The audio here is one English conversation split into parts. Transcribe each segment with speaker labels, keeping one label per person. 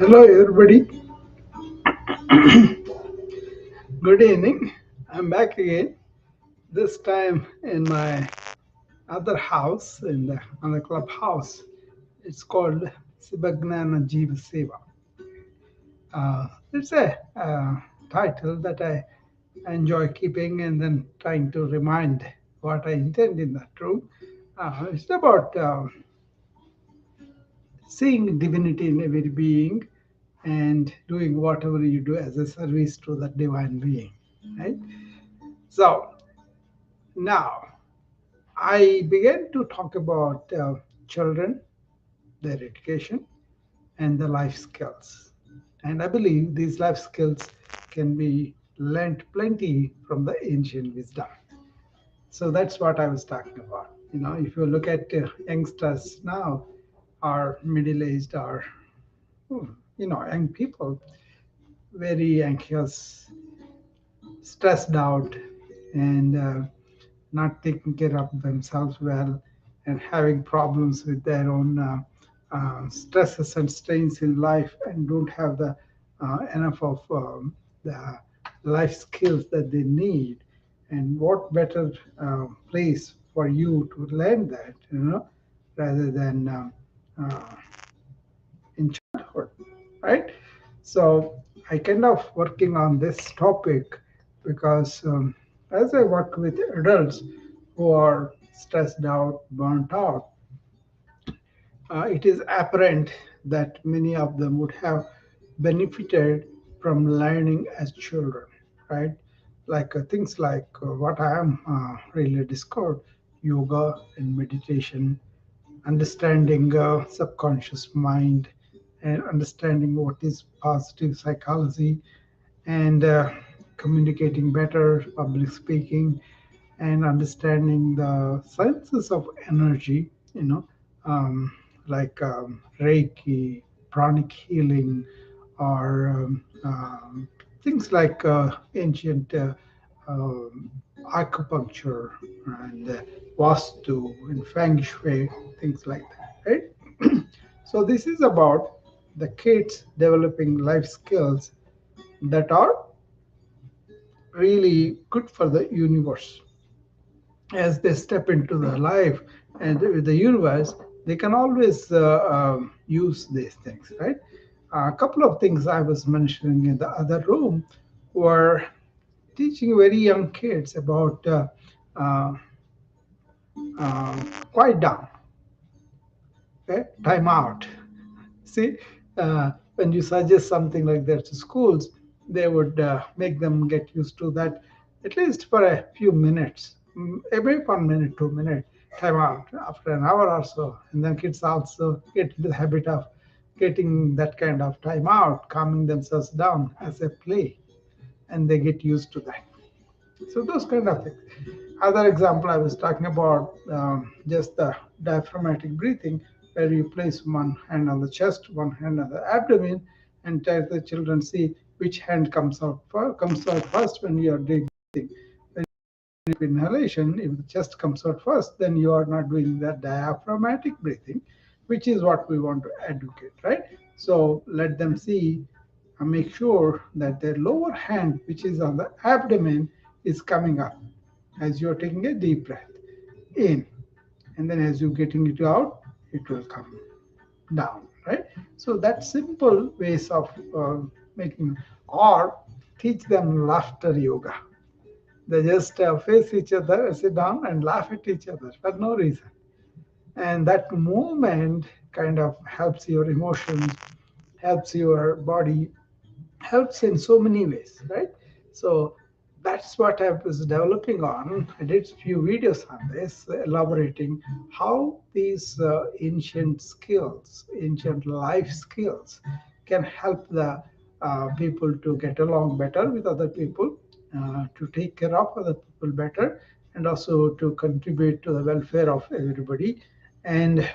Speaker 1: Hello, everybody. Good evening. I'm back again. This time in my other house, in the on the clubhouse. It's called Sibagnana Jiva Seva. It's a title that I enjoy keeping and then trying to remind what I intend in that room. It's about seeing divinity in every being and doing whatever you do as a service to that divine being, right? So now I began to talk about children, their education, and the life skills. And I believe these life skills can be learned plenty from the ancient wisdom. So that's what I was talking about. If you look at youngsters now, or middle-aged, or young people, very anxious, stressed out, and not taking care of themselves well, and having problems with their own stresses and strains in life, and don't have the enough of the life skills that they need. And what better place for you to learn that, rather than uh, in childhood, right? So I kind of working on this topic because as I work with adults who are stressed out, burnt out, it is apparent that many of them would have benefited from learning as children, right? Like things like what I am really discovered, yoga and meditation, understanding subconscious mind, and understanding what is positive psychology, and communicating better, public speaking, and understanding the sciences of energy, um, like Reiki, pranic healing, or things like ancient acupuncture and vastu and feng shui, things like that, right? So this is about the kids developing life skills that are really good for the universe. As they step into the life and with the universe, they can always use these things, right? A couple of things I was mentioning in the other room were teaching very young kids about uh, quiet down, okay? Time out. See, when you suggest something like that to schools, they would make them get used to that at least for a few minutes, every 1 minute, 2 minute time out after an hour or so. And then kids also get into the habit of getting that kind of time out, calming themselves down as a play, and they get used to that. So those kind of things. Other example I was talking about, just the diaphragmatic breathing, where you place one hand on the chest, one hand on the abdomen, and tell the children see which hand comes out first when you are doing inhalation. If the chest comes out first, then you are not doing that diaphragmatic breathing, which is what we want to educate, right? So let them see and make sure that their lower hand, which is on the abdomen, is coming up as you're taking a deep breath in. And then as you're getting it out, it will come down, right? So that simple ways of making, or teach them laughter yoga. They just face each other, sit down, and laugh at each other for no reason. And that movement kind of helps your emotions, helps your body, helps in so many ways, right? So that's what I was developing on. I did a few videos on this, elaborating how these ancient skills, ancient life skills, can help the people to get along better with other people, to take care of other people better, and also to contribute to the welfare of everybody, and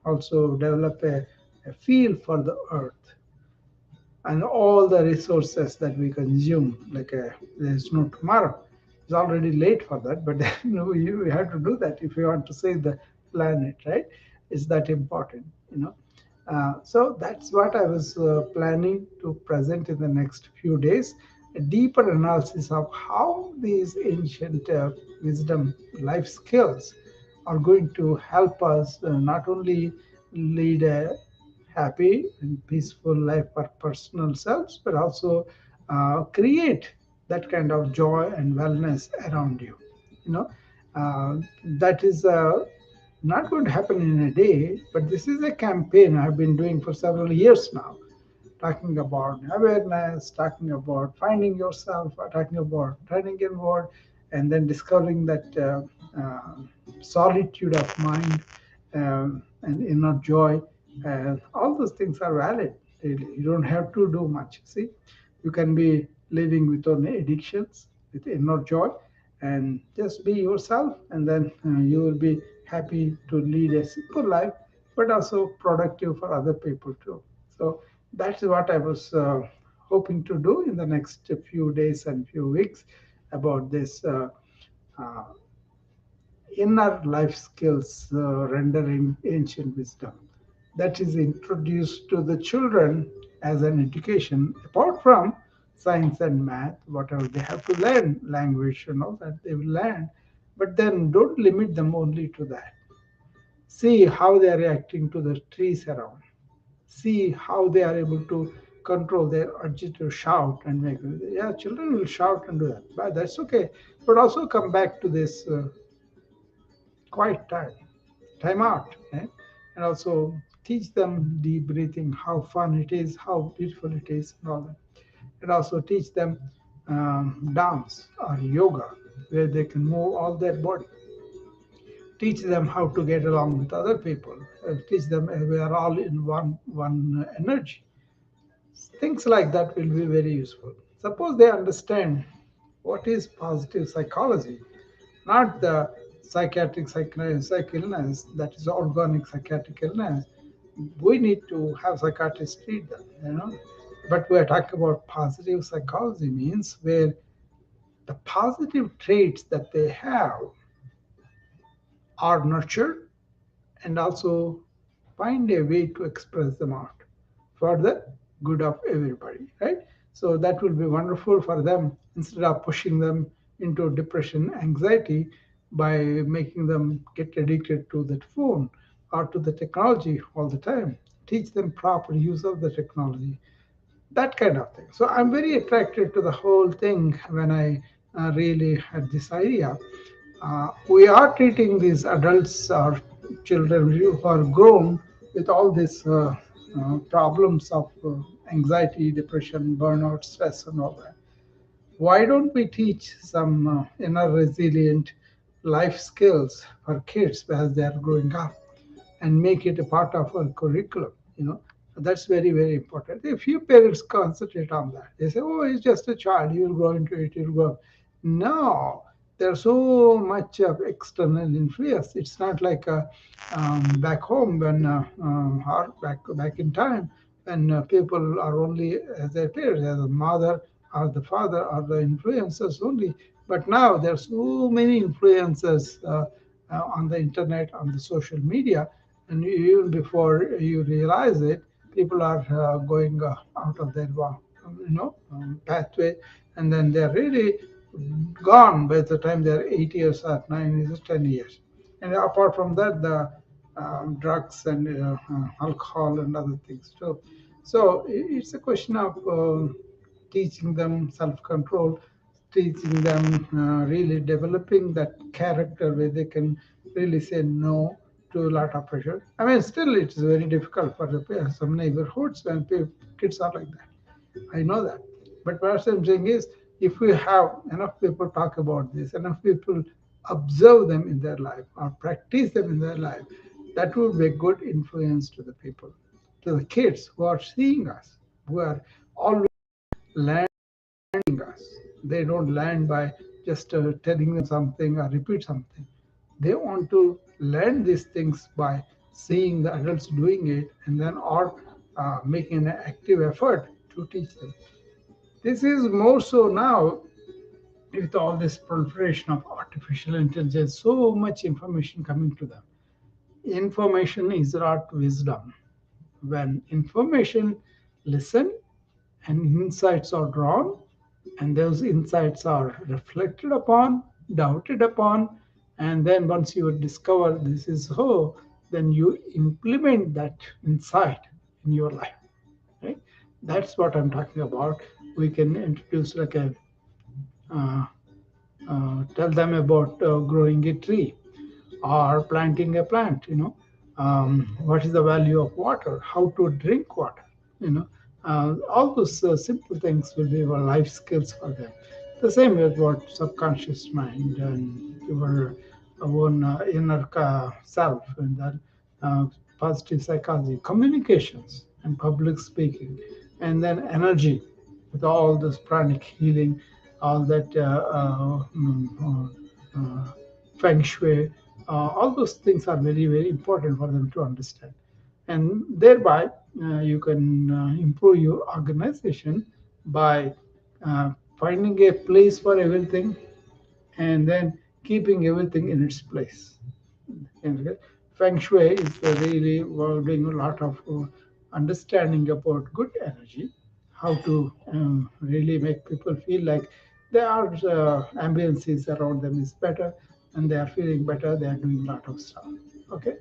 Speaker 1: also develop a feel for the earth and all the resources that we consume. Like there's no tomorrow. It's already late for that, but you have to do that if you want to save the planet, right? It's that important. So that's what I was planning to present in the next few days, a deeper analysis of how these ancient wisdom life skills are going to help us not only lead a happy and peaceful life for personal selves, but also create that kind of joy and wellness around you. You know, that is not going to happen in a day, but this is a campaign I've been doing for several years now, talking about awareness, talking about finding yourself, talking about turning inward, and then discovering that solitude of mind and inner joy. All those things are valid. Really. You don't have to do much. See, you can be living without any addictions, with inner joy, and just be yourself, and then you will be happy to lead a simple life, but also productive for other people too. So that's what I was hoping to do in the next few days and few weeks about this uh, inner life skills rendering ancient wisdom that is introduced to the children as an education apart from science and math, whatever they have to learn, language, that they will learn, but then don't limit them only to that. See how they are reacting to the trees around. See how they are able to control their urge to shout and make. Yeah, children will shout and do that, but that's okay. But also come back to this quiet time out, eh? And also teach them deep breathing, how fun it is, how beautiful it is, and all that. And also teach them dance or yoga, where they can move all their body. Teach them how to get along with other people. Teach them we are all in one energy. Things like that will be very useful. Suppose they understand what is positive psychology, not the psych illness, that is organic psychiatric illness. We need to have psychiatrists treat them. But we're talking about positive psychology means where the positive traits that they have are nurtured and also find a way to express them out for the good of everybody, right? So that will be wonderful for them instead of pushing them into depression, anxiety by making them get addicted to that phone or to the technology all the time. Teach them proper use of the technology, that kind of thing. So I'm very attracted to the whole thing when I really had this idea. We are treating these adults or children who are grown with all these problems of anxiety, depression, burnout, stress, and all that. Why don't we teach some inner resilient life skills for kids as they are growing up? And make it a part of our curriculum. That's very, very important. A few parents concentrate on that. They say, "Oh, he's just a child. He will grow into it. He'll grow." No, there's so much of external influence. It's not like back home when, or back in time, when people are only as their parents, as the mother or the father or the influencers only. But now there are so many influencers on the internet, on the social media, and even before you realize it, people are going out of their pathway, and then they're really gone by the time they're 8 years or 9 years, 10 years. And apart from that, the drugs and alcohol and other things too. So it's a question of teaching them self-control, teaching them really developing that character where they can really say no to a lot of pressure. I mean, still it's very difficult for some neighborhoods when kids are like that. I know that. But what I'm saying is, if we have enough people talk about this, enough people observe them in their life or practice them in their life, that will be a good influence to the people, to the kids who are seeing us, who are always learning us. They don't learn by just telling them something or repeat something. They want to learn these things by seeing the adults doing it and then or making an active effort to teach them. This is more so now with all this proliferation of artificial intelligence, so much information coming to them. Information is not wisdom. when information listen and insights are drawn, and those insights are reflected upon, doubted upon, and then once you discover this is so, then you implement that insight in your life. Right? That's what I'm talking about. We can introduce like a uh, tell them about growing a tree or planting a plant, what is the value of water, how to drink water, you know, all those simple things will be our life skills for them. The same with what subconscious mind and your own inner self, and that uh, positive psychology, communications and public speaking, and then energy with all this pranic healing, all that feng shui, all those things are very, very important for them to understand. And thereby, you can improve your organization by finding a place for everything and then keeping everything in its place. And feng shui is really doing a lot of understanding about good energy, how to really make people feel like their ambiences around them is better and they are feeling better, they are doing a lot of stuff. Okay,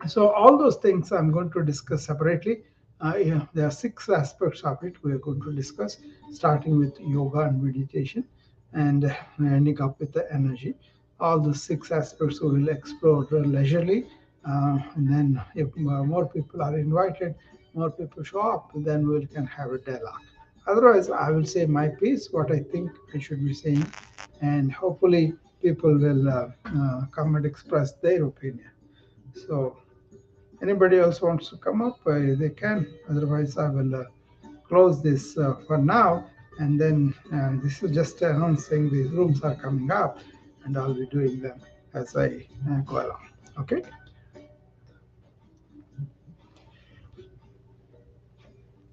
Speaker 1: so all those things I'm going to discuss separately. Yeah, there are six aspects of it we are going to discuss, starting with yoga and meditation, and ending up with the energy. All the six aspects we will explore leisurely, and then if more people are invited, more people show up, then we can have a dialogue. Otherwise, I will say my piece, what I think I should be saying, and hopefully people will come and express their opinion. So anybody else wants to come up, they can. Otherwise, I will close this for now. And then this is just announcing these rooms are coming up, and I'll be doing them as I go along. Okay.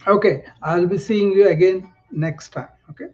Speaker 1: Okay. I'll be seeing you again next time. Okay.